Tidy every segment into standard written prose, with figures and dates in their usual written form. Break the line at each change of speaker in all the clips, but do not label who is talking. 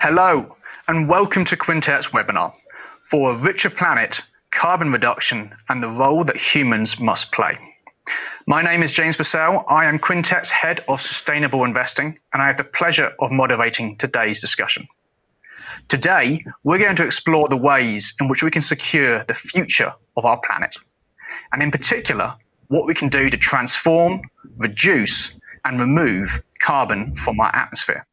Hello, and welcome to Quintet's webinar for a richer planet, carbon reduction, and the role that humans must play. My name is James Purcell. I am Quintet's Head of Sustainable Investing, and I have the pleasure of moderating today's discussion. Today, we're going to explore the ways in which we can secure the future of our planet, and in particular, what we can do to transform, reduce, and remove carbon from our atmosphere.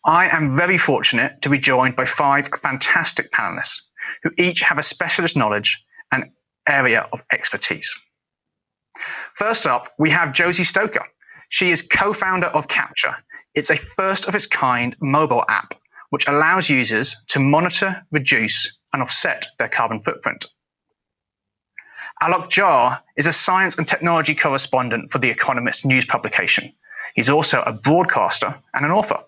I am very fortunate to be joined by 5 fantastic panelists who each have a specialist knowledge and area of expertise. First up, we have Josie Stoker. She is co-founder of Capture. It's a first-of-its-kind mobile app which allows users to monitor, reduce, and offset their carbon footprint. Alok Jha is a science and technology correspondent for The Economist news publication. He's also a broadcaster and an author.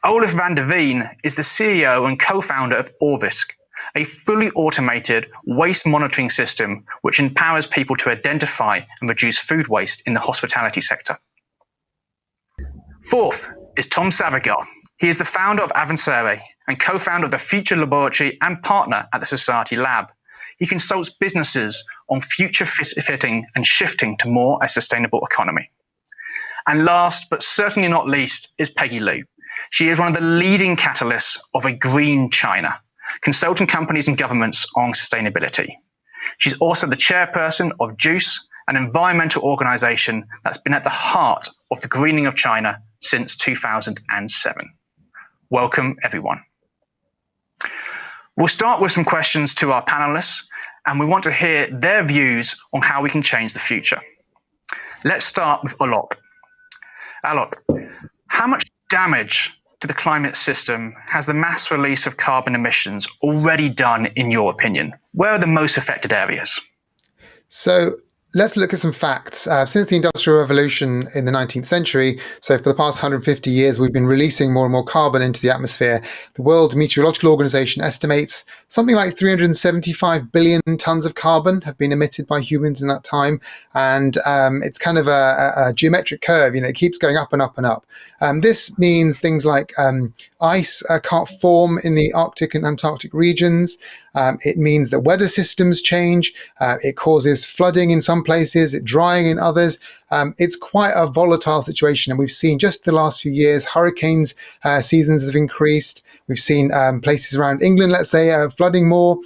Olaf van der Veen is the CEO and co-founder of Orbisk, a fully automated waste monitoring system which empowers people to identify and reduce food waste in the hospitality sector. Fourth is Tom Savagar. He is the founder of Avancere and co-founder of the Future Laboratory and partner at the Society Lab. He consults businesses on future fitting and shifting to more a sustainable economy. And last, but certainly not least, is Peggy Liu. She is one of the leading catalysts of a green China, consulting companies and governments on sustainability. She's also the chairperson of JUICE, an environmental organization that's been at the heart of the greening of China since 2007. Welcome, everyone. We'll start with some questions to our panelists, and we want to hear their views on how we can change the future. Let's start with Alok. Alok, how much damage to the climate system has the mass release of carbon emissions already done, in your opinion? Where are the most affected areas?
So let's look at some facts. Since the Industrial Revolution in the 19th century, so for the past 150 years, we've been releasing more and more carbon into the atmosphere. The World Meteorological Organization estimates something like 375 billion tons of carbon have been emitted by humans in that time. And it's kind of a geometric curve, it keeps going up and up and up. This means things like ice can't form in the Arctic and Antarctic regions. It means that weather systems change. It causes flooding in some places, drying in others. It's quite a volatile situation. And we've seen just the last few years, hurricanes seasons have increased. We've seen places around England, let's say, flooding more.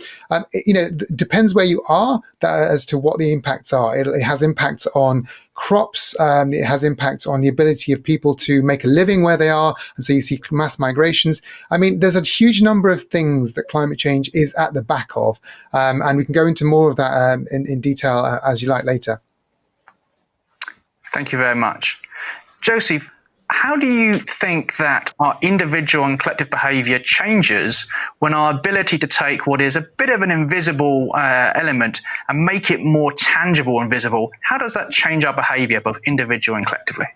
It depends where you are as to what the impacts are. It has impacts on crops. It has impacts on the ability of people to make a living where they are. And so you see mass migrations. I mean, there's a huge number of things that climate change is at the back of. And we can go into more of that in detail as you like later.
Thank you very much. Josie, how do you think that our individual and collective behaviour changes when our ability to take what is a bit of an invisible element and make it more tangible and visible, how does that change our behaviour, both individual and collectively?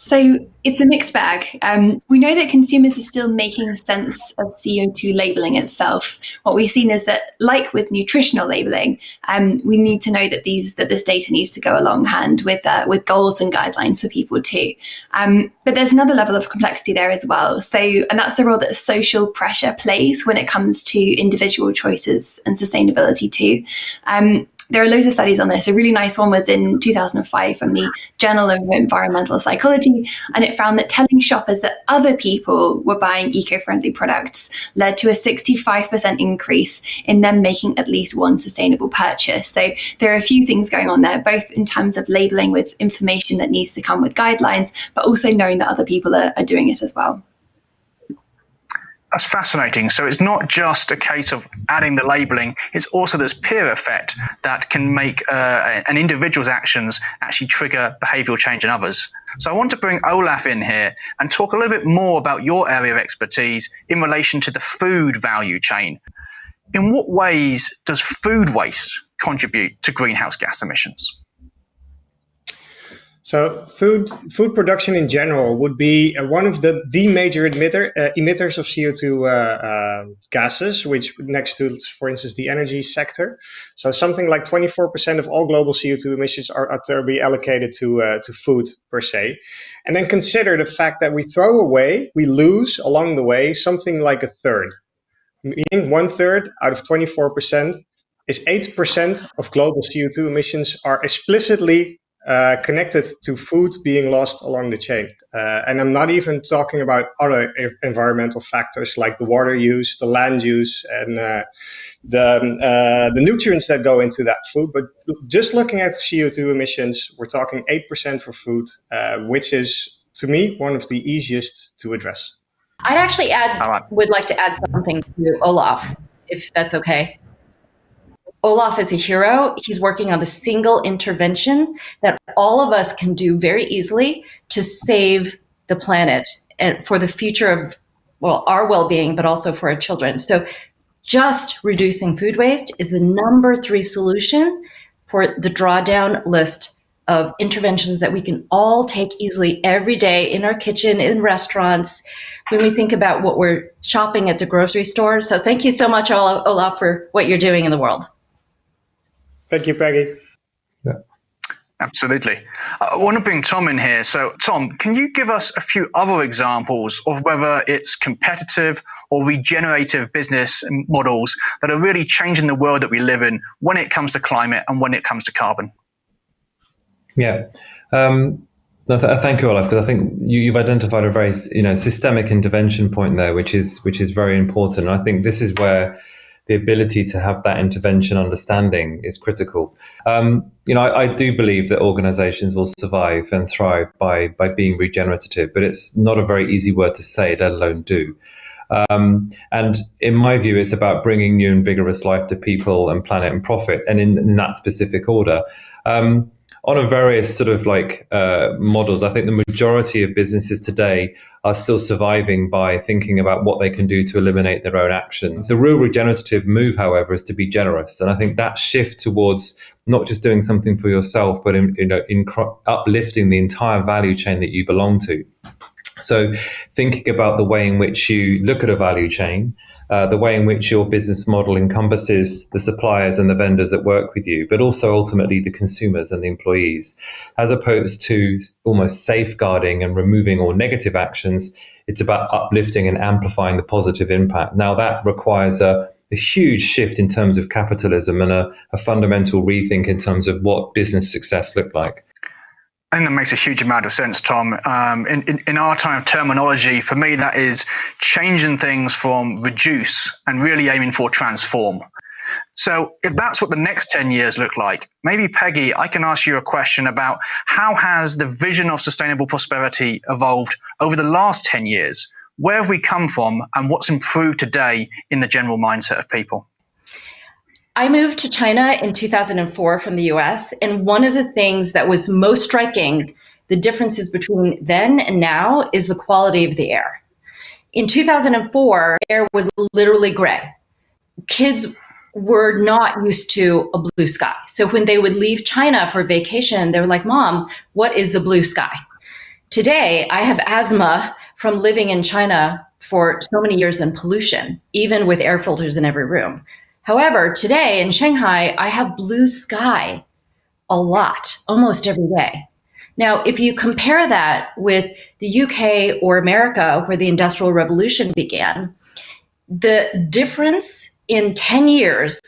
So it's a mixed bag. We know that consumers are still making sense of CO2 labelling itself. What we've seen is that, like with nutritional labelling, we need to know that this data needs to go along hand with goals and guidelines for people too. But there's another level of complexity there as well. And that's the role that social pressure plays when it comes to individual choices and sustainability too. There are loads of studies on this. A really nice one was in 2005 from the Journal of Environmental Psychology, and it found that telling shoppers that other people were buying eco-friendly products led to a 65% increase in them making at least one sustainable purchase. So there are a few things going on there, both in terms of labeling with information that needs to come with guidelines, but also knowing that other people are doing it as well.
That's fascinating. So it's not just a case of adding the labelling, it's also this peer effect that can make an individual's actions actually trigger behavioural change in others. So I want to bring Olaf in here and talk a little bit more about your area of expertise in relation to the food value chain. In what ways does food waste contribute to greenhouse gas emissions?
So food production in general would be one of the major emitters of CO2 gases, which next to, for instance, the energy sector. So something like 24% of all global CO2 emissions are to be allocated to food per se. And then consider the fact that we lose along the way something like a third, meaning 1/3 out of 24% is 8% of global CO2 emissions are explicitly connected to food being lost along the chain. And I'm not even talking about other environmental factors like the water use, the land use, and the nutrients that go into that food. But just looking at CO2 emissions, we're talking 8% for food, which is, to me, one of the easiest to address.
I'd actually would like to add something to Olaf, if that's okay. Olaf is a hero. He's working on the single intervention that all of us can do very easily to save the planet and for the future of, well, our well-being, but also for our children. So just reducing food waste is the number 3 solution for the drawdown list of interventions that we can all take easily every day in our kitchen, in restaurants, when we think about what we're shopping at the grocery store. So thank you so much, Olaf, for what you're doing in the world.
Thank you, Peggy.
Yeah.
Absolutely. I want to bring Tom in here. So, Tom, can you give us a few other examples of whether it's competitive or regenerative business models that are really changing the world that we live in when it comes to climate and when it comes to carbon?
Yeah. Thank you, Olaf, because I think you've identified a very systemic intervention point there, which is very important. And I think this is where the ability to have that intervention understanding is critical. I do believe that organizations will survive and thrive by being regenerative, but it's not a very easy word to say, let alone do. And in my view, it's about bringing new and vigorous life to people and planet and profit, and in that specific order. On a various sort of models, I think the majority of businesses today are still surviving by thinking about what they can do to eliminate their own actions. The real regenerative move, however, is to be generous. And I think that shift towards not just doing something for yourself, but in uplifting the entire value chain that you belong to. So thinking about the way in which you look at a value chain, the way in which your business model encompasses the suppliers and the vendors that work with you, but also ultimately the consumers and the employees, as opposed to almost safeguarding and removing all negative actions. It's about uplifting and amplifying the positive impact. Now that requires a huge shift in terms of capitalism and a fundamental rethink in terms of what business success looked like.
I think that makes a huge amount of sense, Tom. In our time of terminology, for me, that is changing things from reduce and really aiming for transform. So if that's what the next 10 years look like, maybe, Peggy, I can ask you a question about how has the vision of sustainable prosperity evolved over the last 10 years? Where have we come from and what's improved today in the general mindset of people?
I moved to China in 2004 from the US, and one of the things that was most striking, the differences between then and now, is the quality of the air. In 2004, air was literally gray. Kids were not used to a blue sky. So when they would leave China for vacation, they were like, "Mom, what is the blue sky?" Today, I have asthma from living in China for so many years in pollution, even with air filters in every room. However, today in Shanghai, I have blue sky a lot, almost every day. Now, if you compare that with the UK or America, where the Industrial Revolution began, the difference in 10 years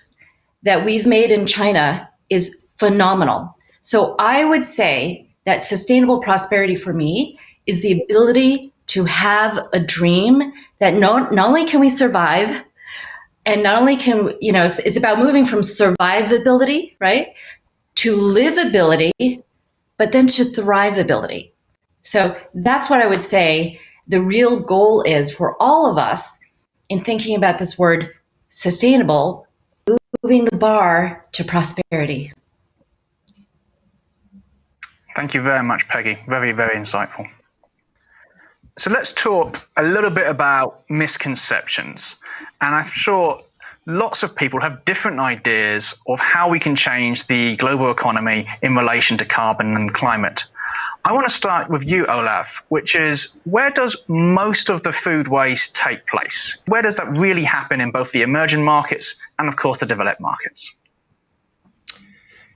that we've made in China is phenomenal. So I would say that sustainable prosperity for me is the ability to have a dream that not only can we survive, and not only can, it's about moving from survivability, right, to livability, but then to thrivability. So that's what I would say the real goal is for all of us in thinking about this word sustainable, moving the bar to prosperity.
Thank you very much, Peggy. Very, very insightful. So let's talk a little bit about misconceptions. And I'm sure lots of people have different ideas of how we can change the global economy in relation to carbon and climate. I want to start with you, Olaf, which is, where does most of the food waste take place? Where does that really happen in both the emerging markets and, of course, the developed markets?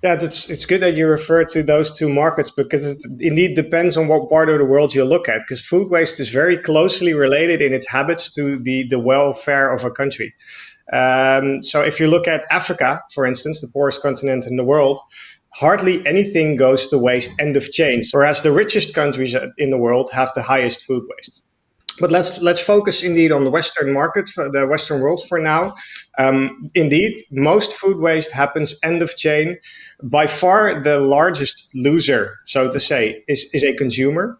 Yeah, it's good that you refer to those two markets, because it indeed depends on what part of the world you look at, because food waste is very closely related in its habits to the welfare of a country. So if you look at Africa, for instance, the poorest continent in the world, hardly anything goes to waste end of chain, whereas the richest countries in the world have the highest food waste. But let's focus indeed on the Western market, the Western world for now. Indeed, most food waste happens end of chain. By far, the largest loser, so to say, is a consumer.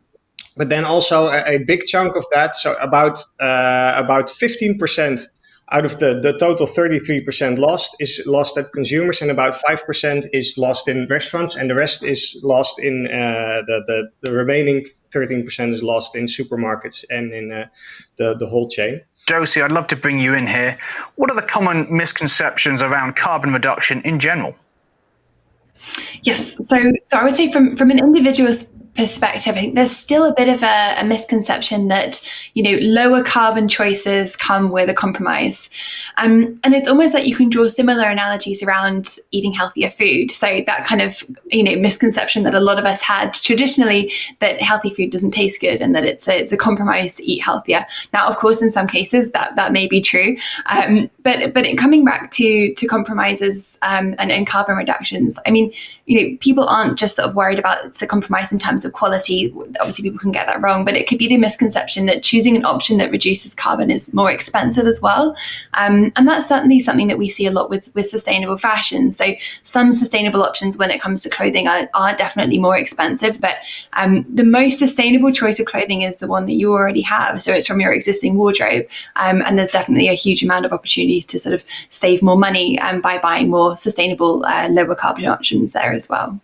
But then also a big chunk of that, so about 15% out of the total 33% lost is lost at consumers, and about 5% is lost in restaurants, and the rest is lost in the remaining 13% is lost in supermarkets and in the whole chain.
Josie, I'd love to bring you in here. What are the common misconceptions around carbon reduction in general?
Yes, so I would say from an individual's perspective, I think there's still a bit of a misconception that, lower carbon choices come with a compromise. And it's almost like you can draw similar analogies around eating healthier food. So that kind of, misconception that a lot of us had traditionally, that healthy food doesn't taste good and that it's a compromise to eat healthier. Now, of course, in some cases that may be true. But coming back to compromises and carbon reductions, I mean, people aren't just sort of worried about it's a compromise in terms of quality. Obviously, people can get that wrong, but it could be the misconception that choosing an option that reduces carbon is more expensive as well. And that's certainly something that we see a lot with sustainable fashion. So some sustainable options when it comes to clothing are definitely more expensive, but the most sustainable choice of clothing is the one that you already have. So it's from your existing wardrobe. And there's definitely a huge amount of opportunities to sort of save more money by buying more sustainable, lower carbon options there as well.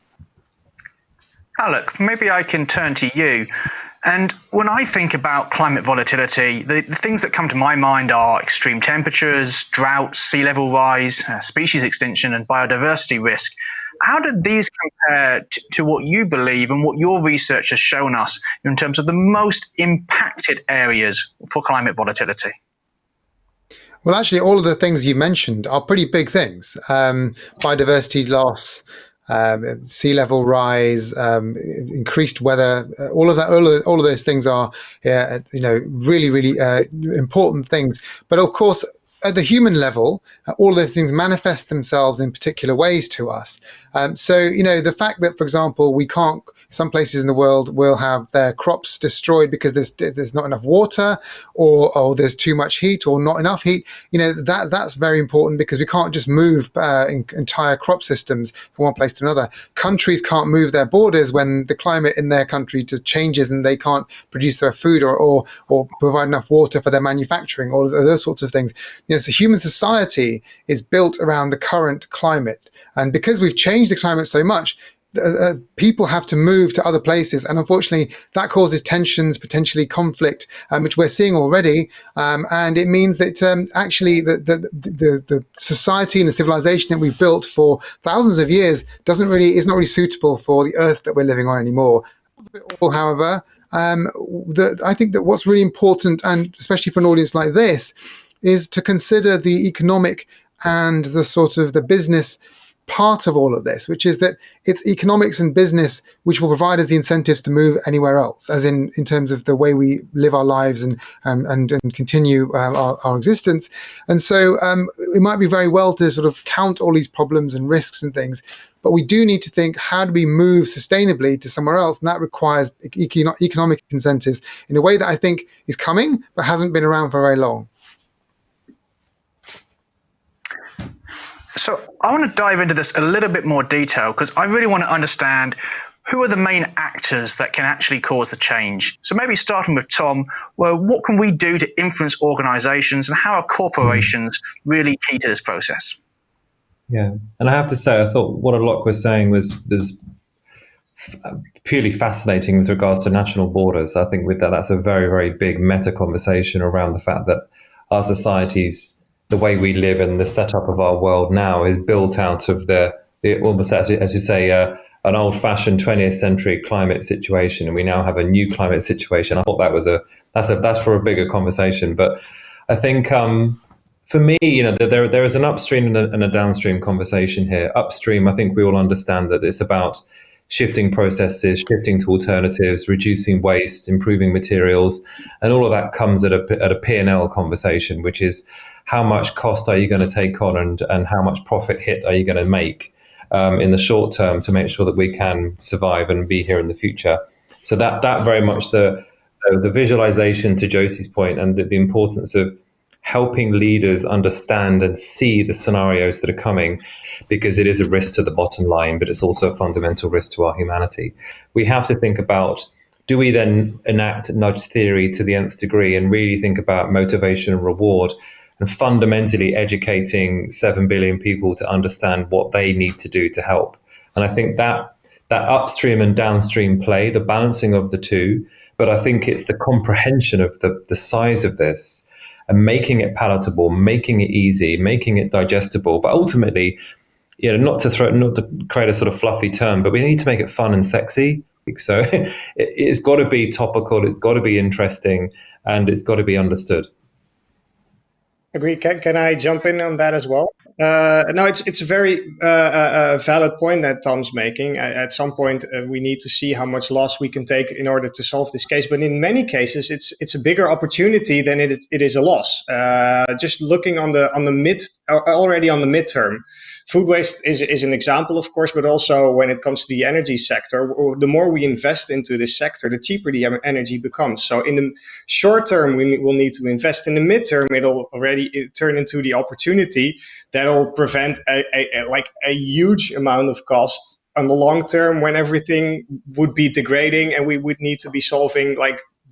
Alec, maybe I can turn to you. And when I think about climate volatility, the things that come to my mind are extreme temperatures, droughts, sea level rise, species extinction, and biodiversity risk. How do these compare to what you believe and what your research has shown us in terms of the most impacted areas for climate volatility?
Well, actually, all of the things you mentioned are pretty big things. Biodiversity loss, sea level rise, increased weather, all of that, all of those things are, really, really important things. But of course, at the human level, all of those things manifest themselves in particular ways to us. So, the fact that, for example, some places in the world will have their crops destroyed because there's not enough water, or there's too much heat or not enough heat. That's very important, because we can't just move entire crop systems from one place to another. Countries can't move their borders when the climate in their country just changes and they can't produce their food or provide enough water for their manufacturing, or those sorts of things. So human society is built around the current climate, and because we've changed the climate so much, people have to move to other places, and unfortunately that causes tensions, potentially conflict, which we're seeing already, and it means that actually the society and the civilization that we've built for thousands of years is not really suitable for the earth that we're living on anymore. However, I think that what's really important, and especially for an audience like this, is to consider the economic and the sort of the business part of all of this, which is that it's economics and business which will provide us the incentives to move anywhere else, as in terms of the way we live our lives and continue our existence. And so it might be very well to sort of count all these problems and risks and things, but we do need to think, how do we move sustainably to somewhere else? And that requires economic incentives in a way that I think is coming, but hasn't been around for very long.
So I want to dive into this a little bit more detail, because I really want to understand who are the main actors that can actually cause the change. So maybe starting with Tom, well, what can we do to influence organizations, and how are corporations really key to this process?
Yeah, and I have to say, I thought what Alok was saying was purely fascinating with regards to national borders. I think with that's a very, very big meta conversation around the fact that our societies, the way we live and the setup of our world now, is built out of the almost, as you say, an old-fashioned 20th century climate situation, and we now have a new climate situation. I thought that's for a bigger conversation. But I think for me, there is an upstream and a downstream conversation here. Upstream, I think we all understand that it's about shifting processes, shifting to alternatives, reducing waste, improving materials, and all of that comes at a P&L conversation, which is how much cost are you going to take on, and how much profit hit are you going to make in the short term to make sure that we can survive and be here in the future. So that very much the visualization, to Josie's point, and the importance of helping leaders understand and see the scenarios that are coming, because it is a risk to the bottom line, but it's also a fundamental risk to our humanity. We have to think about, do we then enact nudge theory to the nth degree and really think about motivation and reward, and fundamentally educating 7 billion people to understand what they need to do to help? And I think that upstream and downstream play, the balancing of the two, but I think it's the comprehension of the size of this, and making it palatable, making it easy, making it digestible, but ultimately, not to create a sort of fluffy term, but we need to make it fun and sexy. So it's got to be topical, it's got to be interesting, and it's got to be understood.
Agree. Can I jump in on that as well? No, it's a very valid point that Tom's making. At some point, we need to see how much loss we can take in order to solve this case. But in many cases, it's a bigger opportunity than it is a loss. Just looking already on the midterm. Food waste is an example, of course, but also when it comes to the energy sector, the more we invest into this sector, the cheaper the energy becomes. So in the short term, we will need to invest. In the midterm, it'll already turn into the opportunity that'll prevent a huge amount of costs on the long term, when everything would be degrading and we would need to be solving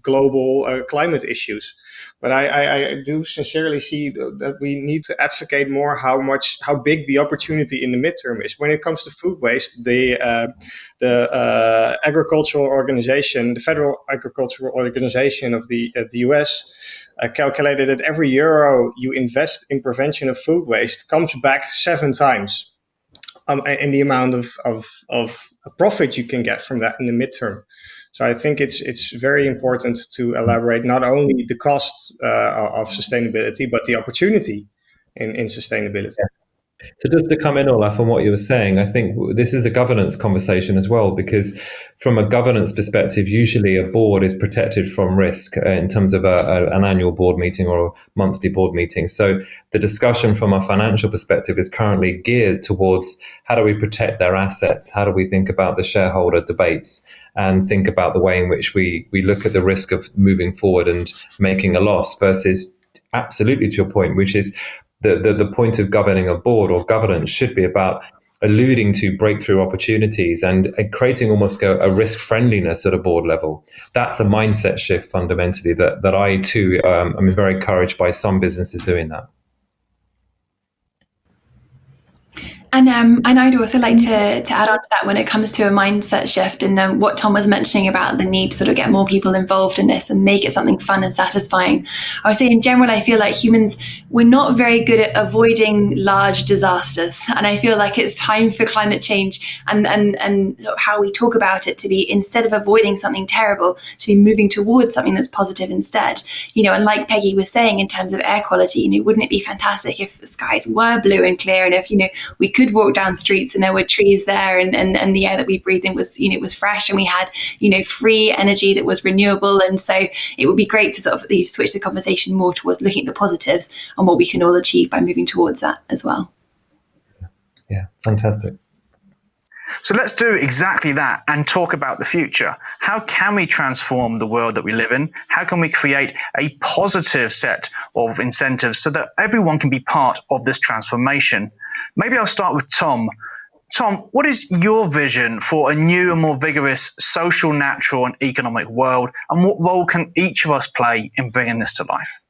global climate issues. But I do sincerely see that we need to advocate more how big the opportunity in the midterm is. When it comes to food waste, the agricultural organization, the Federal Agricultural Organization of the US, calculated that every euro you invest in prevention of food waste comes back 7 times in the amount of profit you can get from that in the midterm. So I think it's very important to elaborate not only the cost of sustainability, but the opportunity in sustainability.
So just to come in, Olaf, on what you were saying, I think this is a governance conversation as well, because from a governance perspective, usually a board is protected from risk in terms of an annual board meeting or a monthly board meeting. So the discussion from a financial perspective is currently geared towards how do we protect their assets? How do we think about the shareholder debates and think about the way in which we look at the risk of moving forward and making a loss versus, absolutely to your point, which is the point of governing a board or governance should be about alluding to breakthrough opportunities and creating almost a risk friendliness at a board level. That's a mindset shift fundamentally that I too am very encouraged by some businesses doing that.
And I'd also like to add on to that when it comes to a mindset shift, and what Tom was mentioning about the need to sort of get more people involved in this and make it something fun and satisfying. I would say in general, I feel like humans, we're not very good at avoiding large disasters. And I feel like it's time for climate change and how we talk about it to be, instead of avoiding something terrible, to be moving towards something that's positive instead. And like Peggy was saying, in terms of air quality, wouldn't it be fantastic if the skies were blue and clear, and if, we could walk down streets and there were trees there, and the air that we breathed in was fresh, and we had free energy that was renewable. And so it would be great to sort of switch the conversation more towards looking at the positives and what we can all achieve by moving towards that as well.
Yeah, fantastic.
So let's do exactly that and talk about the future. How can we transform the world that we live in? How can we create a positive set of incentives so that everyone can be part of this transformation? Maybe I'll start with Tom. Tom, what is your vision for a new and more vigorous social, natural, and economic world? And what role can each of us play in bringing this to life?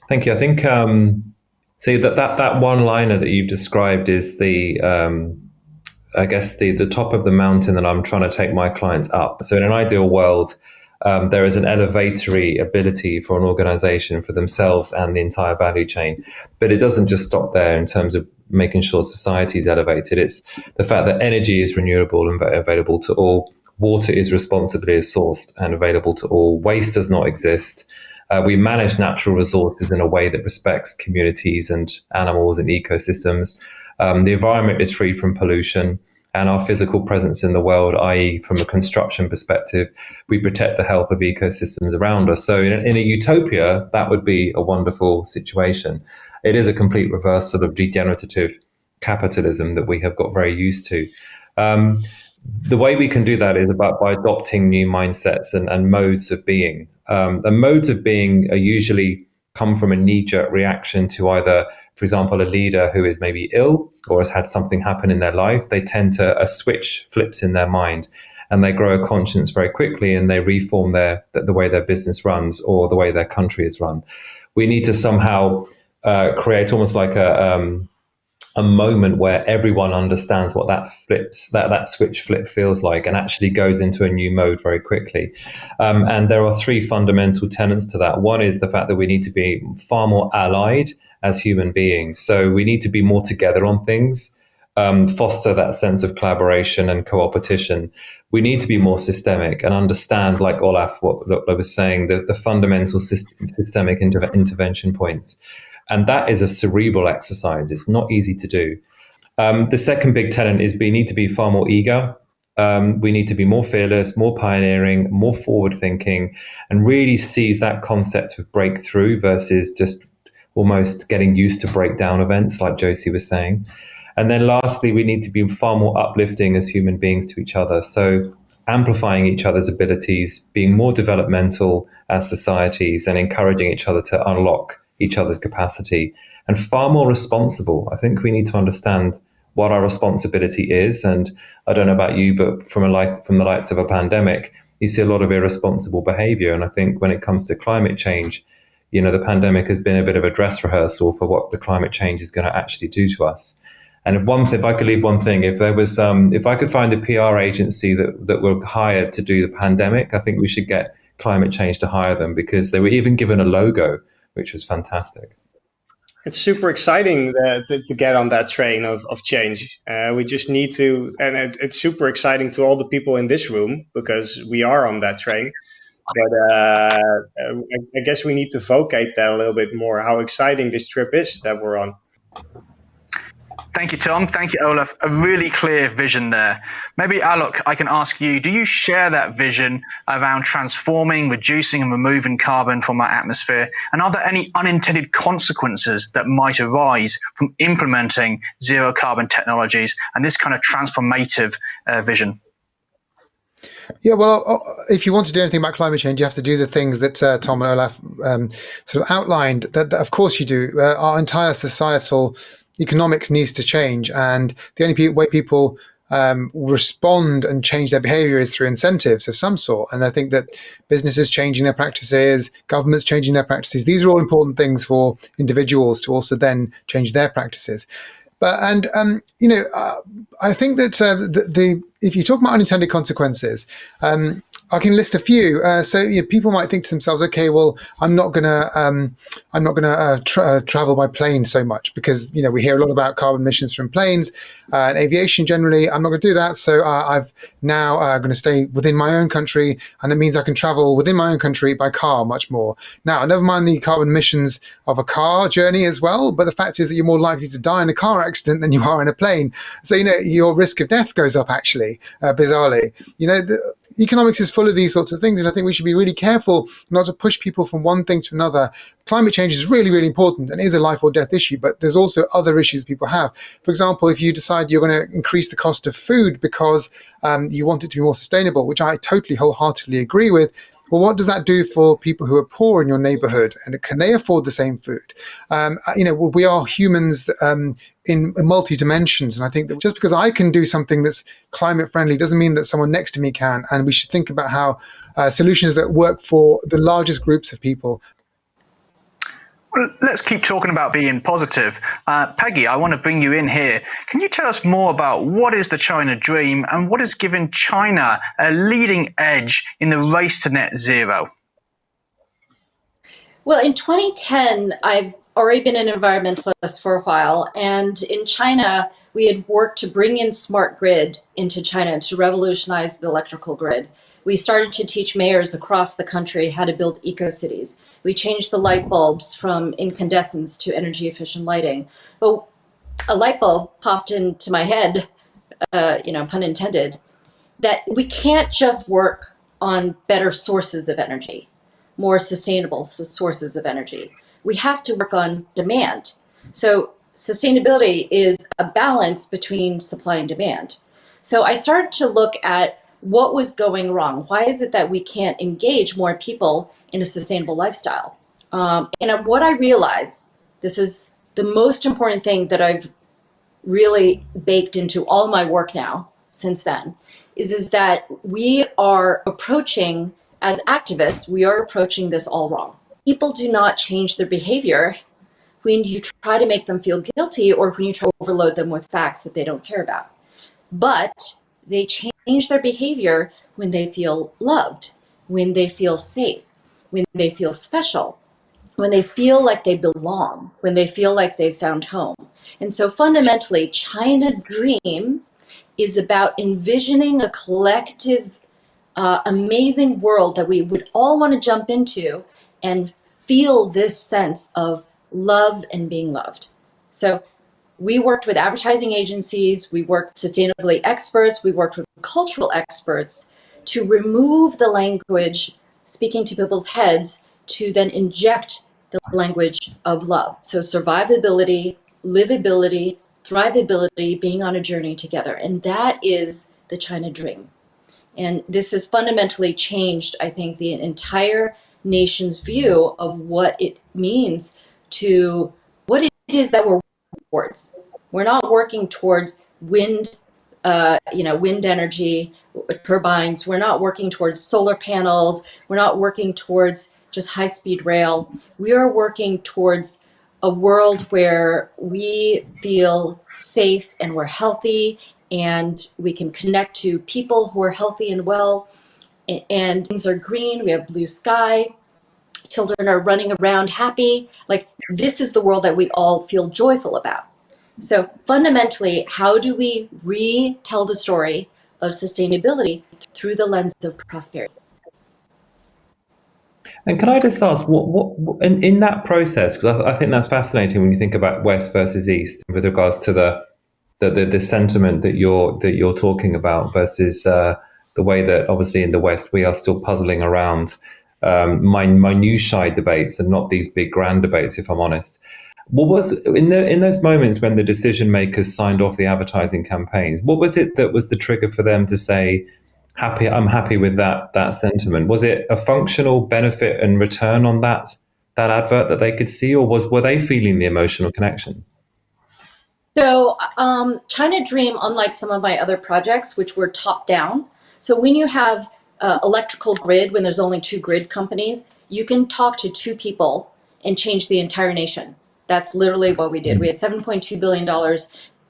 Thank you. I think so that one-liner that you've described is the top of the mountain that I'm trying to take my clients up. So in an ideal world, there is an elevatory ability for an organization, for themselves and the entire value chain. But it doesn't just stop there in terms of making sure society is elevated. It's the fact that energy is renewable and available to all. Water is responsibly sourced and available to all. Waste does not exist. We manage natural resources in a way that respects communities and animals and ecosystems. The environment is free from pollution, and our physical presence in the world, i.e., from a construction perspective, we protect the health of ecosystems around us. So in a utopia, that would be a wonderful situation. It is a complete reversal of degenerative capitalism that we have got very used to. The way we can do that is by adopting new mindsets and modes of being. And modes of being are usually come from a knee-jerk reaction to either, for example, a leader who is maybe ill or has had something happen in their life. They tend to, a switch flips in their mind and they grow a conscience very quickly and they reform the way their business runs or the way their country is run. We need to somehow create almost like a moment where everyone understands what that switch flip feels like and actually goes into a new mode very quickly. And there are three fundamental tenets to that. One is the fact that we need to be far more allied as human beings. So we need to be more together on things, foster that sense of collaboration and co-opetition. We need to be more systemic and understand, like Olaf, what I was saying, the fundamental systemic intervention points. And that is a cerebral exercise. It's not easy to do. The second big tenet is we need to be far more eager. We need to be more fearless, more pioneering, more forward thinking, and really seize that concept of breakthrough versus just almost getting used to breakdown events, like Josie was saying. And then lastly, we need to be far more uplifting as human beings to each other. So amplifying each other's abilities, being more developmental as societies, and encouraging each other to unlock each other's capacity, and far more responsible. I think we need to understand what our responsibility is. And I don't know about you, but from the lights of a pandemic, you see a lot of irresponsible behavior. And I think when it comes to climate change, the pandemic has been a bit of a dress rehearsal for what the climate change is going to actually do to us. And if I could leave one thing, if I could find a PR agency that were hired to do the pandemic, I think we should get climate change to hire them, because they were even given a logo, which was fantastic.
It's super exciting to get on that train of change. We just need to, and it's super exciting to all the people in this room because we are on that train. But I guess we need to vocate that a little bit more, how exciting this trip is that we're on.
Thank you, Tom. Thank you, Olaf. A really clear vision there. Maybe, Alok, I can ask you, do you share that vision around transforming, reducing and removing carbon from our atmosphere? And are there any unintended consequences that might arise from implementing zero carbon technologies and this kind of transformative vision?
Yeah, well, if you want to do anything about climate change, you have to do the things that Tom and Olaf sort of outlined. That of course you do. Our entire societal economics needs to change, and the only way people respond and change their behavior is through incentives of some sort. And I think that businesses changing their practices, governments changing their practices, these are all important things for individuals to also then change their practices. But I think that if you talk about unintended consequences, I can list a few. People might think to themselves, okay, well, I'm not gonna travel by plane so much because we hear a lot about carbon emissions from planes and aviation generally. I'm not going to do that. So I've now going to stay within my own country, and it means I can travel within my own country by car much more. Now, never mind the carbon emissions of a car journey as well, but the fact is that you're more likely to die in a car accident than you are in a plane. So your risk of death goes up actually, bizarrely. Economics is full of these sorts of things, and I think we should be really careful not to push people from one thing to another. Climate change is really, really important and is a life or death issue, but there's also other issues people have. For example, if you decide you're going to increase the cost of food because you want it to be more sustainable, which I totally wholeheartedly agree with, well, what does that do for people who are poor in your neighborhood? And can they afford the same food? We are humans in multi dimensions. And I think that just because I can do something that's climate friendly doesn't mean that someone next to me can. And we should think about how solutions that work for the largest groups of people.
Well, let's keep talking about being positive. Peggy, I want to bring you in here. Can you tell us more about what is the China dream and what has given China a leading edge in the race to net zero?
Well, in 2010, I've already been an environmentalist for a while, and in China, we had worked to bring in smart grid into China to revolutionize the electrical grid. We started to teach mayors across the country how to build eco-cities. We changed the light bulbs from incandescents to energy efficient lighting. But a light bulb popped into my head, pun intended, that we can't just work on better sources of energy, more sustainable sources of energy. We have to work on demand. So sustainability is a balance between supply and demand. So I started to look at what was going wrong. Why is it that we can't engage more people in a sustainable lifestyle? And what I realized, this is the most important thing that I've really baked into all my work now since then, is that we are approaching, as activists, we are approaching this all wrong. People do not change their behavior when you try to make them feel guilty or when you try to overload them with facts that they don't care about. But they change their behavior when they feel loved, when they feel safe, when they feel special, when they feel like they belong, when they feel like they've found home. And so fundamentally, China Dream is about envisioning a collective, amazing world that we would all want to jump into and feel this sense of love and being loved. So we worked with advertising agencies, we worked with sustainability experts, we worked with cultural experts to remove the language speaking to people's heads to then inject the language of love. So survivability, livability, thrivability, being on a journey together. And that is the China Dream. And this has fundamentally changed, I think, the entire nation's view of what it means to what it is that we're working towards. We're not working towards wind energy, turbines. We're not working towards solar panels. We're not working towards just high-speed rail. We are working towards a world where we feel safe and we're healthy and we can connect to people who are healthy and well, and things are green, we have blue sky, children are running around happy. Like, this is the world that we all feel joyful about. So fundamentally, how do we retell the story of sustainability through the lens of prosperity?
And can I just ask, what in that process, because I think that's fascinating when you think about West versus East with regards to the sentiment that you're talking about versus the way that obviously in the West we are still puzzling around minutiae debates and not these big grand debates, if I'm honest. What was in those moments when the decision makers signed off the advertising campaigns? What was it that was the trigger for them to say, I'm happy with that sentiment? Was it a functional benefit and return on that advert that they could see, or were they feeling the emotional connection?
So China Dream, unlike some of my other projects, which were top down. So when you have electrical grid, when there's only two grid companies, you can talk to two people and change the entire nation. That's literally what we did. We had $7.2 billion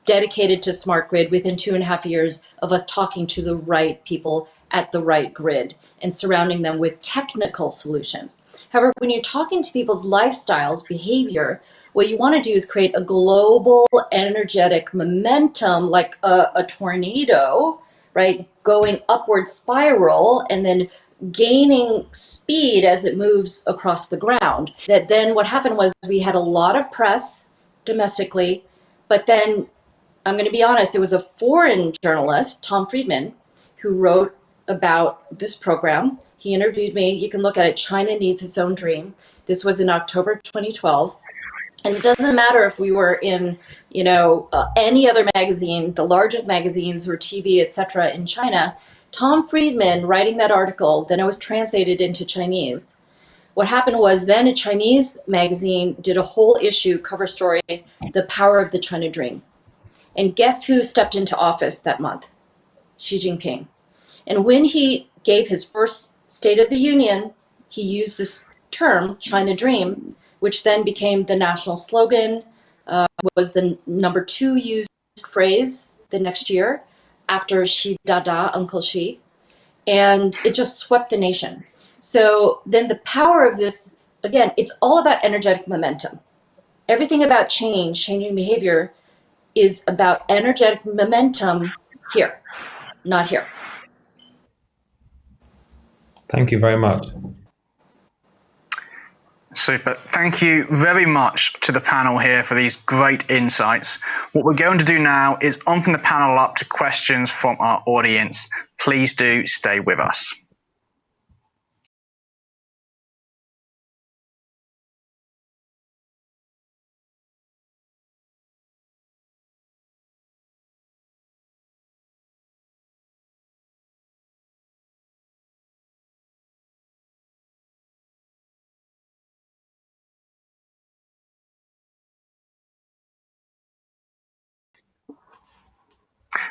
dedicated to smart grid within 2.5 years of us talking to the right people at the right grid and surrounding them with technical solutions. However, when you're talking to people's lifestyles, behavior, what you want to do is create a global energetic momentum, like a tornado, right? Going upward spiral and then gaining speed as it moves across the ground. That then what happened was we had a lot of press domestically, but then I'm going to be honest, it was a foreign journalist, Tom Friedman, who wrote about this program. He interviewed me. You can look at it, China Needs Its Own Dream. This was in October 2012. And it doesn't matter if we were in, any other magazine, the largest magazines or TV, etc. in China. Tom Friedman writing that article, then it was translated into Chinese. What happened was then a Chinese magazine did a whole issue cover story, The Power of the China Dream. And guess who stepped into office that month? Xi Jinping. And when he gave his first State of the Union, he used this term, China Dream, which then became the national slogan, was the number 2 used phrase the next year after Xi Dada, Uncle Xi. And it just swept the nation. So then the power of this, again, it's all about energetic momentum. Everything about change, changing behavior, is about energetic momentum here, not here.
Thank you very much.
Super. Thank you very much to the panel here for these great insights. What we're going to do now is open the panel up to questions from our audience. Please do stay with us.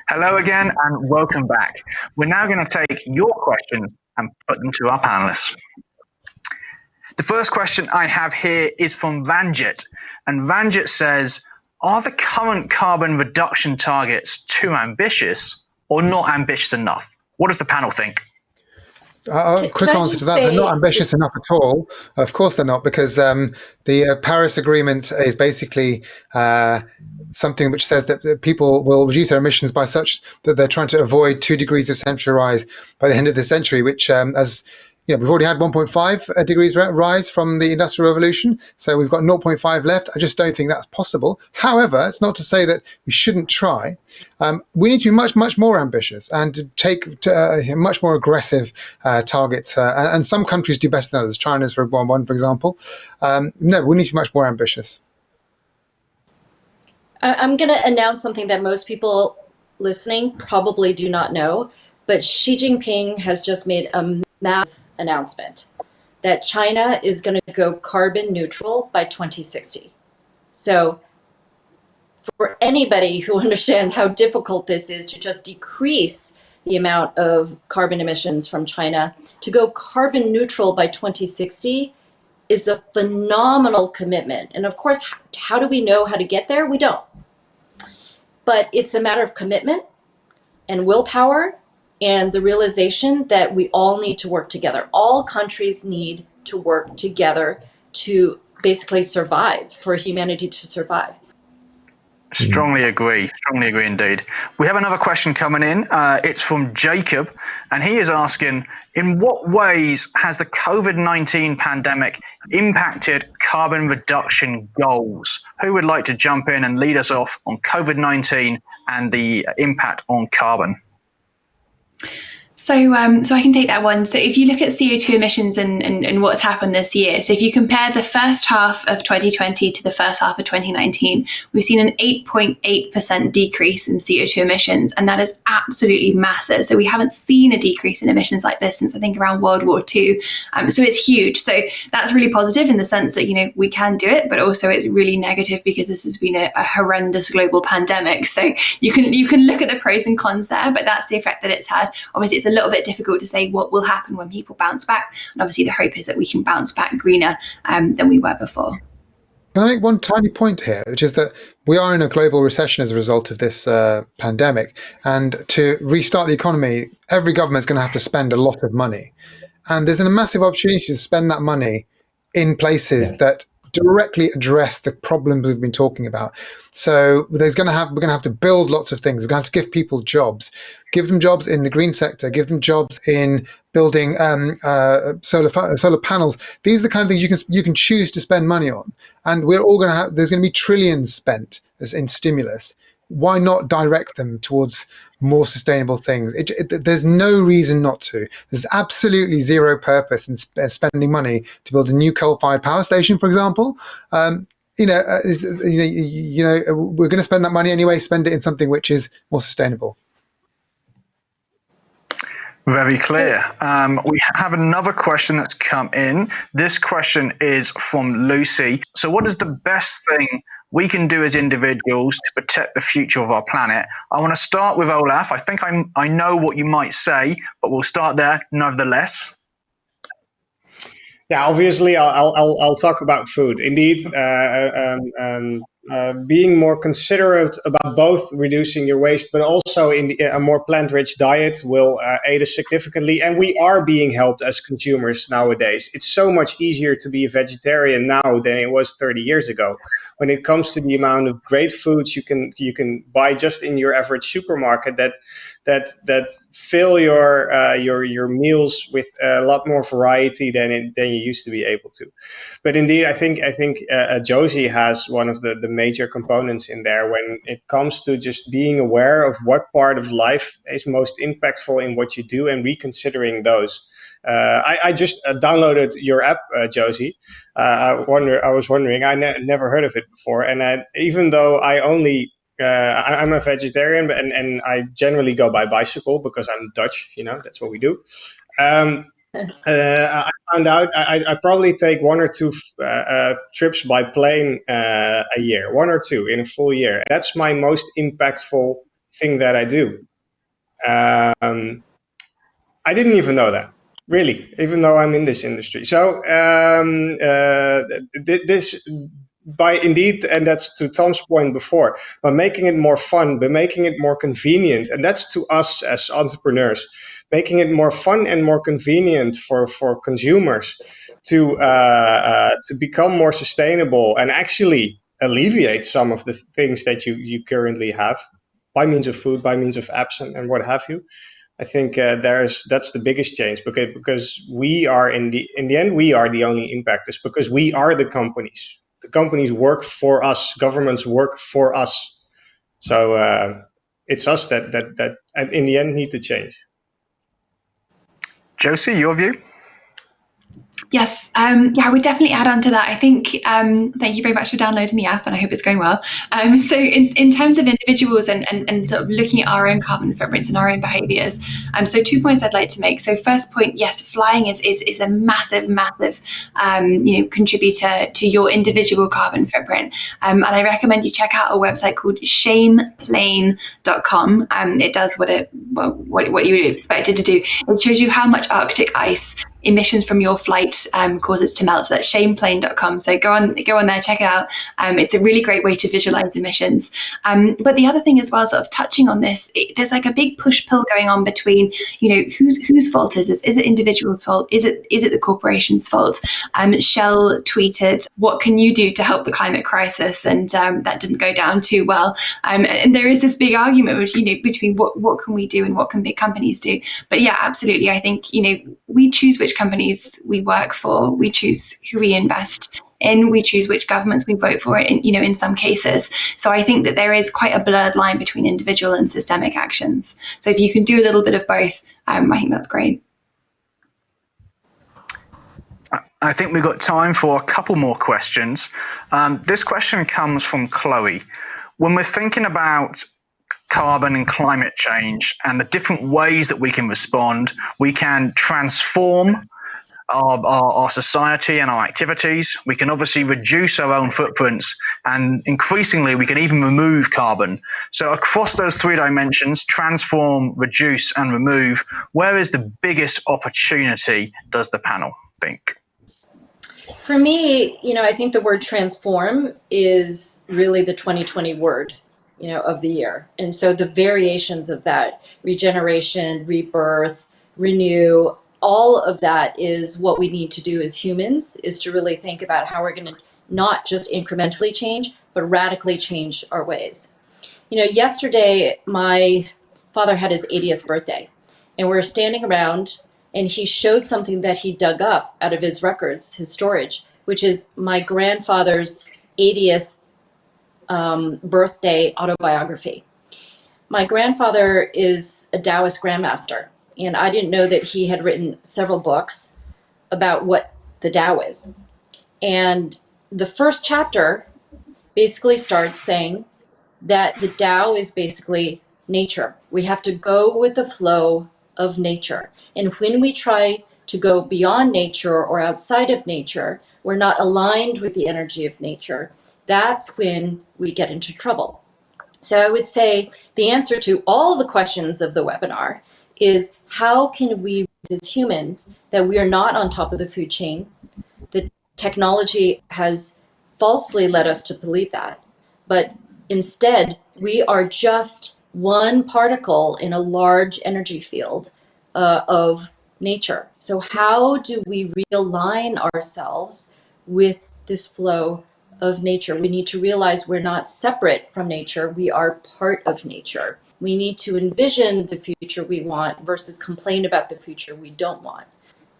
Hello again and welcome back. We're now going to take your questions and put them to our panelists. The first question I have here is from Ranjit, and Ranjit says, are the current carbon reduction targets too ambitious or not ambitious enough? What does the panel think?
Quick answer to that. They're not ambitious enough at all. Of course they're not, because the Paris Agreement is basically something which says that people will reduce their emissions by such that they're trying to avoid 2 degrees of temperature rise by the end of the century, which, as you know, we've already had 1.5 degrees rise from the Industrial Revolution, so we've got 0.5 left. I just don't think that's possible. However, it's not to say that we shouldn't try. We need to be much, much more ambitious and to take much more aggressive targets. And some countries do better than others. China's for one, for example. No, we need to be much more ambitious.
I'm going to announce something that most people listening probably do not know, but Xi Jinping has just made a massive announcement that China is going to go carbon neutral by 2060. So for anybody who understands how difficult this is to just decrease the amount of carbon emissions from China, to go carbon neutral by 2060 is a phenomenal commitment. And of course, how do we know how to get there? We don't. But it's a matter of commitment and willpower and the realization that we all need to work together. All countries need to work together to basically survive, for humanity to survive.
Strongly agree indeed. We have another question coming in. It's from Jacob, and he is asking, in what ways has the COVID-19 pandemic impacted carbon reduction goals? Who would like to jump in and lead us off on COVID-19 and the impact on carbon?
So I can take that one. So if you look at CO2 emissions and what's happened this year, so if you compare the first half of 2020 to the first half of 2019, we've seen an 8.8% decrease in CO2 emissions, and that is absolutely massive. So we haven't seen a decrease in emissions like this since I think around World War II. So it's huge. So that's really positive in the sense that, you know, we can do it, but also it's really negative because this has been a horrendous global pandemic. So you can look at the pros and cons there, but that's the effect that it's had. Obviously, it's a little bit difficult to say what will happen when people bounce back. And obviously the hope is that we can bounce back greener than we were before.
Can I make one tiny point here, which is that we are in a global recession as a result of this pandemic. And to restart the economy, every government is going to have to spend a lot of money. And there's a massive opportunity to spend that money in places that directly address the problems we've been talking about. So we're going to have to build lots of things. We're going to have to give people jobs, give them jobs in the green sector, give them jobs in building solar panels. These are the kind of things you can choose to spend money on. And we're all going to have, there's going to be trillions spent in stimulus. Why not direct them towards more sustainable things? There's no reason not to. There's absolutely zero purpose in spending money to build a new coal-fired power station, for example. We're going to spend that money anyway. Spend it in something which is more sustainable.
Very clear. We have another question that's come in. This question is from Lucy. So what is the best thing we can do as individuals to protect the future of our planet? I want to start with Olaf. I think I know what you might say, but we'll start there nevertheless.
Yeah, obviously, I'll talk about food. Indeed, being more considerate about both reducing your waste, but also a more plant-rich diet will aid us significantly. And we are being helped as consumers nowadays. It's so much easier to be a vegetarian now than it was 30 years ago. When it comes to the amount of great foods you can buy just in your average supermarket that fill your meals with a lot more variety than you used to be able to. But indeed, I think Josie has one of the major components in there when it comes to just being aware of what part of life is most impactful in what you do and reconsidering those. I just downloaded your app, Josie. I was wondering, I never heard of it before, and even though I'm a vegetarian, and I generally go by bicycle because I'm Dutch. That's what we do. I found out I probably take one or two trips by plane a year, one or two in a full year. That's my most impactful thing that I do. I didn't even know that, really, even though I'm in this industry. So this, by indeed, and that's to Tom's point before, by making it more fun, by making it more convenient, and that's to us as entrepreneurs, making it more fun and more convenient for consumers to become more sustainable and actually alleviate some of the things that you currently have by means of food, by means of apps, and what have you. I think that's the biggest change, because we are in the end, we are the only impactors, because we are the companies. The companies work for us. Governments work for us. So it's us that in the end need to change.
Josie, your view?
Yes, I would definitely add on to that. I think, thank you very much for downloading the app, and I hope it's going well. So in terms of individuals and sort of looking at our own carbon footprints and our own behaviours, so 2 points I'd like to make. So first point, yes, flying is a massive contributor to your individual carbon footprint. And I recommend you check out a website called shameplane.com. It does what you would expect it to do. It shows you how much Arctic ice emissions from your flight causes to melt. So that's shameplane.com. So go on there, check it out. It's a really great way to visualize emissions. But the other thing as well, sort of touching on this, there's like a big push-pull going on between, whose fault is this? Is it individuals' fault? Is it the corporation's fault? Shell tweeted, "What can you do to help the climate crisis?" And that didn't go down too well. And there is this big argument, between what can we do and what can big companies do. But yeah, absolutely. I think, we choose which companies we work for, we choose who we invest in, we choose which governments we vote for in some cases. So I think that there is quite a blurred line between individual and systemic actions. So if you can do a little bit of both, I think that's great.
I think we've got time for a couple more questions. This question comes from Chloe. When we're thinking about carbon and climate change and the different ways that we can respond, we can transform our society and our activities. We can obviously reduce our own footprints, and increasingly we can even remove carbon. So across those three dimensions, transform, reduce, and remove, where is the biggest opportunity, does the panel think?
For me, I think the word transform is really the 2020 word, of the year. And so the variations of that, regeneration, rebirth, renew, all of that is what we need to do as humans, is to really think about how we're going to not just incrementally change, but radically change our ways. Yesterday, my father had his 80th birthday, and we were standing around, and he showed something that he dug up out of his records, his storage, which is my grandfather's 80th birthday autobiography. My grandfather is a Taoist grandmaster, and I didn't know that he had written several books about what the Tao is. And the first chapter basically starts saying that the Tao is basically nature. We have to go with the flow of nature. And when we try to go beyond nature or outside of nature, we're not aligned with the energy of nature. That's when we get into trouble. So I would say the answer to all the questions of the webinar is, how can we, as humans, that we are not on top of the food chain? The technology has falsely led us to believe that. but instead we are just one particle in a large energy field of nature. So how do we realign ourselves with this flow of nature? We need to realize we're not separate from nature, we are part of nature. We need to envision the future we want versus complain about the future we don't want.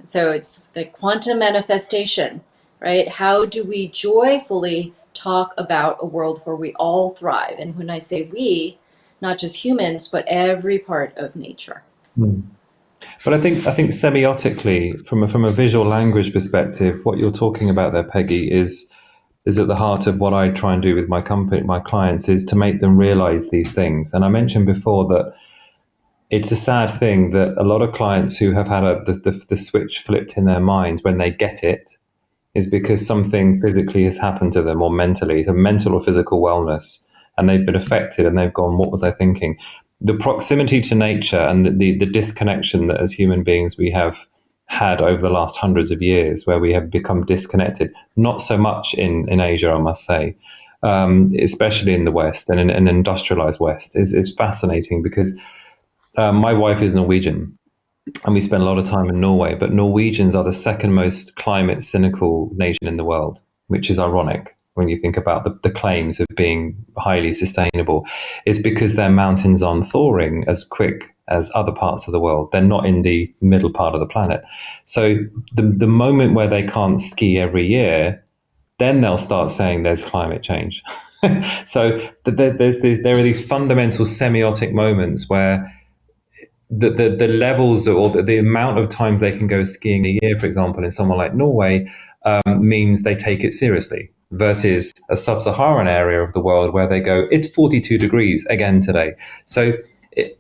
So it's the quantum manifestation, right? How do we joyfully talk about a world where we all thrive? And when I say we, not just humans, but every part of nature.
But I think semiotically, from a visual language perspective, what you're talking about there, Peggy, is at the heart of what I try and do with my company, my clients, is to make them realize these things. And I mentioned before that it's a sad thing that a lot of clients who have had the switch flipped in their minds when they get it is because something physically has happened to them, or mentally, so mental or physical wellness, and they've been affected and they've gone, what was I thinking? The proximity to nature and the disconnection that as human beings we have had over the last hundreds of years, where we have become disconnected, not so much in Asia, I must say, especially in the West and in an industrialized West, is fascinating because my wife is Norwegian, and we spend a lot of time in Norway, but Norwegians are the second most climate cynical nation in the world, which is ironic when you think about the claims of being highly sustainable. It's because their mountains aren't thawing as quick as other parts of the world. They're not in the middle part of the planet. So the moment where they can't ski every year, then they'll start saying there's climate change. So there are these fundamental semiotic moments where the levels or the amount of times they can go skiing a year, for example, in somewhere like Norway, means they take it seriously, versus a sub-Saharan area of the world where they go, it's 42 degrees again today. So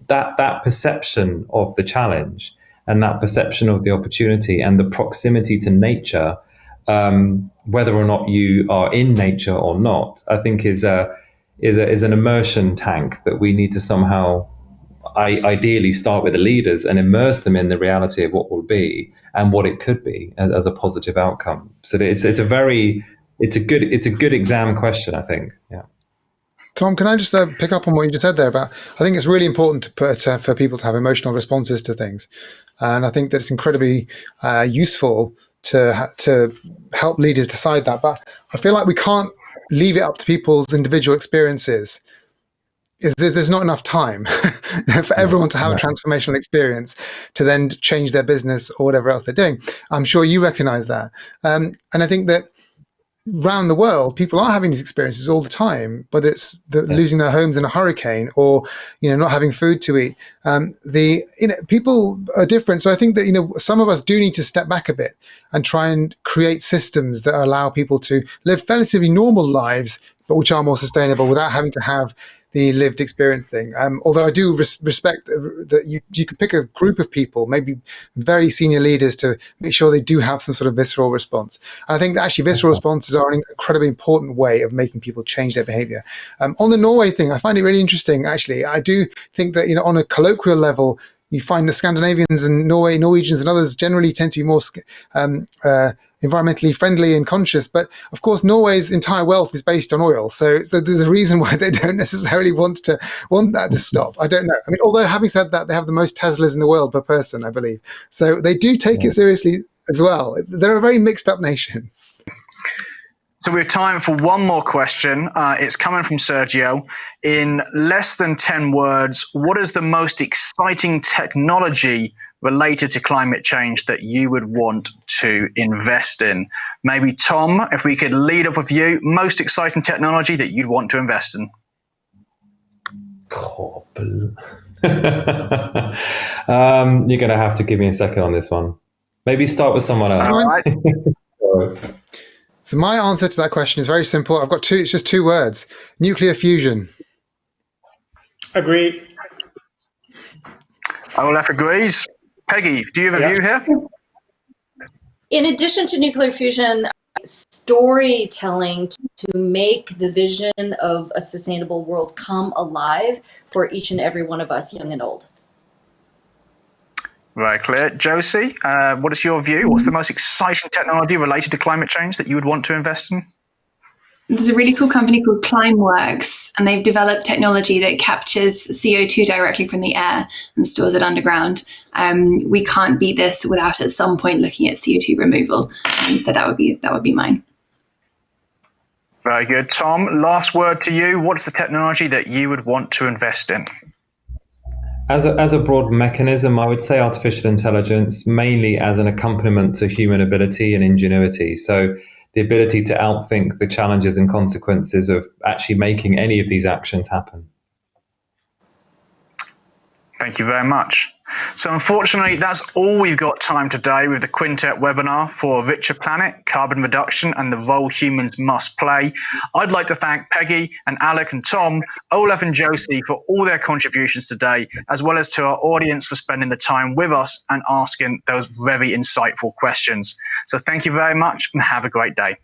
that perception of the challenge and that perception of the opportunity and the proximity to nature, whether or not you are in nature or not, I think is an immersion tank that we need to somehow ideally start with the leaders and immerse them in the reality of what will be and what it could be as a positive outcome. So it's a good exam question, I think. Yeah.
Tom, can I just pick up on what you just said there about, I think it's really important to put for people to have emotional responses to things. And I think that it's incredibly useful to help leaders decide that. But I feel like we can't leave it up to people's individual experiences. There's not enough time for everyone to have a transformational experience to then change their business or whatever else they're doing. I'm sure you recognize that. And I think that around the world, people are having these experiences all the time, whether it's losing their homes in a hurricane or, not having food to eat. People are different. So I think that, some of us do need to step back a bit and try and create systems that allow people to live relatively normal lives, but which are more sustainable without having to have the lived experience thing. Although I do respect that you can pick a group of people, maybe very senior leaders, to make sure they do have some sort of visceral response. And I think that actually visceral responses are an incredibly important way of making people change their behavior. On the Norway thing, I find it really interesting, actually. I do think that, on a colloquial level, you find the Scandinavians and Norwegians and others generally tend to be more environmentally friendly and conscious. But of course, Norway's entire wealth is based on oil. So there's a reason why they don't necessarily want that to stop. I don't know. I mean, although having said that, they have the most Teslas in the world per person, I believe. So they do take it seriously as well. They're a very mixed up nation.
So we have time for one more question. It's coming from Sergio. In less than 10 words, what is the most exciting technology related to climate change that you would want to invest in? Maybe Tom, if we could lead up with you, most exciting technology that you'd want to invest in.
You're going to have to give me a second on this one. Maybe start with someone else.
All right.
So my answer to that question is very simple. I've got it's just two words: nuclear fusion.
Agree.
Olaf agrees. Peggy, do you have a view here?
In addition to nuclear fusion, storytelling to make the vision of a sustainable world come alive for each and every one of us, young and old.
Very clear. Josie, what is your view? What's the most exciting technology related to climate change that you would want to invest in?
There's a really cool company called Climeworks, and they've developed technology that captures CO2 directly from the air and stores it underground. We can't beat this without at some point looking at CO2 removal. So that would be mine.
Very good. Tom, last word to you. What's the technology that you would want to invest in?
As a broad mechanism, I would say artificial intelligence, mainly as an accompaniment to human ability and ingenuity. So the ability to outthink the challenges and consequences of actually making any of these actions happen.
Thank you very much. So unfortunately, that's all we've got time today with the Quintet webinar for a richer planet, carbon reduction, and the role humans must play. I'd like to thank Peggy and Alec and Tom, Olaf and Josie for all their contributions today, as well as to our audience for spending the time with us and asking those very insightful questions. So thank you very much and have a great day.